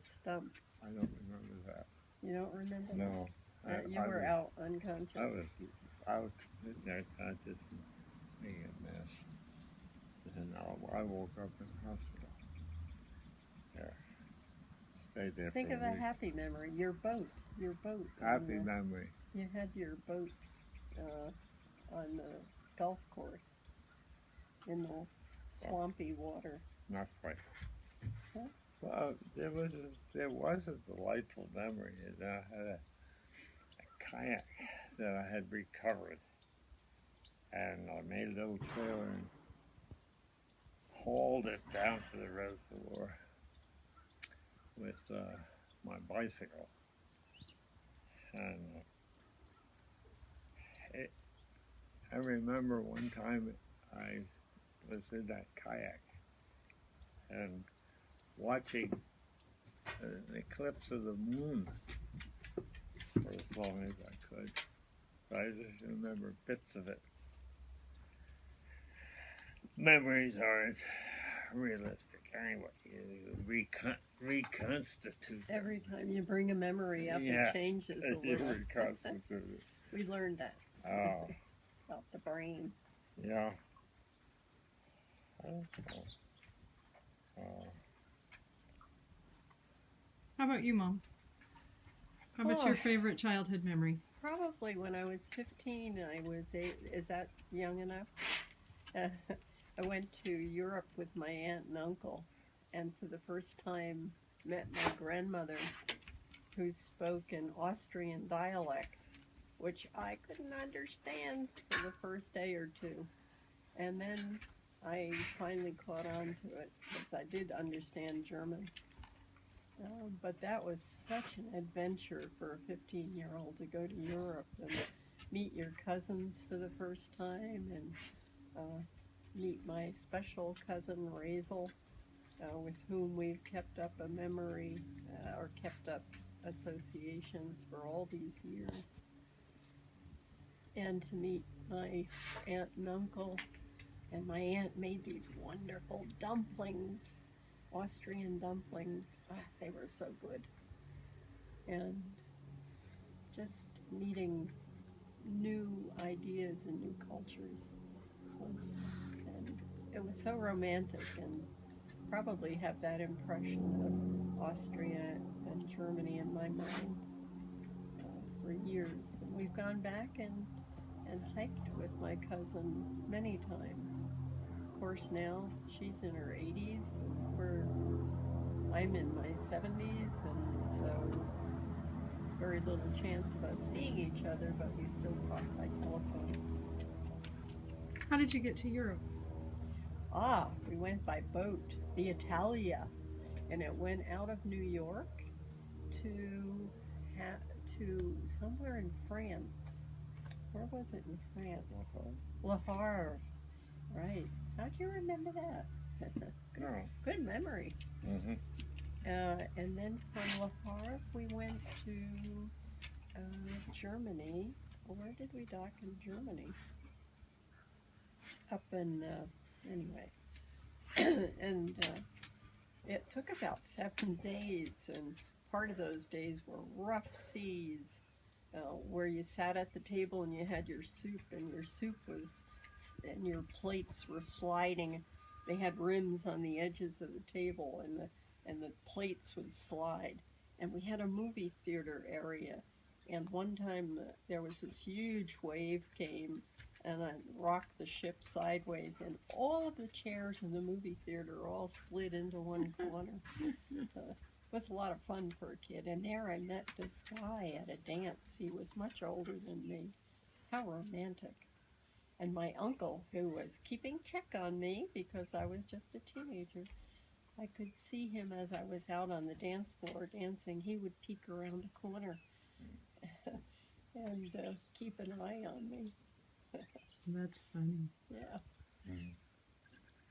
a stump. I don't remember that. You don't remember No, that? You I were was, out unconscious. I was sitting there conscious and being a mess. And I woke up in the hospital. Yeah, stayed there Think for of a a week. happy memory. Your boat. Your boat. Happy memory. You had your boat on the golf course in the swampy water. Not quite. Huh? Well, there was a delightful memory. And I had a kayak that I had recovered, and I made a little trailer and hauled it down to the reservoir with my bicycle. And it, I remember one time I was in that kayak and watching an eclipse of the moon for as long as I could. But I just remember bits of it. Memories aren't realistic anyway. You reconstitute them. Every time you bring a memory up, Yeah. it changes a You little. reconstitute it. We learned that Oh, about the brain. yeah. I don't know. Uh, How about you, Mom? How about your favorite childhood memory? Probably when I was 15, I was is that young enough? I went to Europe with my aunt and uncle, and for the first time met my grandmother, who spoke an Austrian dialect, which I couldn't understand for the first day or two. And then I finally caught on to it because I did understand German. But that was such an adventure for a 15-year-old to go to Europe and meet your cousins for the first time and meet my special cousin Razel, with whom we've kept up a memory or kept up associations for all these years. And to meet my aunt and uncle, and my aunt made these wonderful dumplings, Austrian dumplings. They were so good. And just meeting new ideas and new cultures and it was so romantic, and probably have that impression of Austria and Germany in my mind for years. And we've gone back and hiked with my cousin many times. Of course, now she's in her 80s, and I'm in my 70s, and so there's very little chance of us seeing each other, but we still talk by telephone. How did you get to Europe? We went by boat, the Italia, and it went out of New York to to somewhere in France. Where was it in France? Le Havre. Right. How'd you remember that? no. Good memory. Mm-hmm. And then from Le Havre, we went to Germany. Where did we dock in Germany? Up in, anyway. And it took about 7 days, and part of those days were rough seas, where you sat at the table and you had your soup, and your plates were sliding. They had rims on the edges of the table, and the plates would slide. And we had a movie theater area, and one time there was this huge wave came and I rocked the ship sideways, and all of the chairs in the movie theater all slid into one corner. It was a lot of fun for a kid. And there I met this guy at a dance. He was much older than me. How romantic. And my uncle, who was keeping check on me because I was just a teenager, I could see him as I was out on the dance floor dancing. He would peek around the corner and keep an eye on me. That's funny. Yeah. Mm-hmm.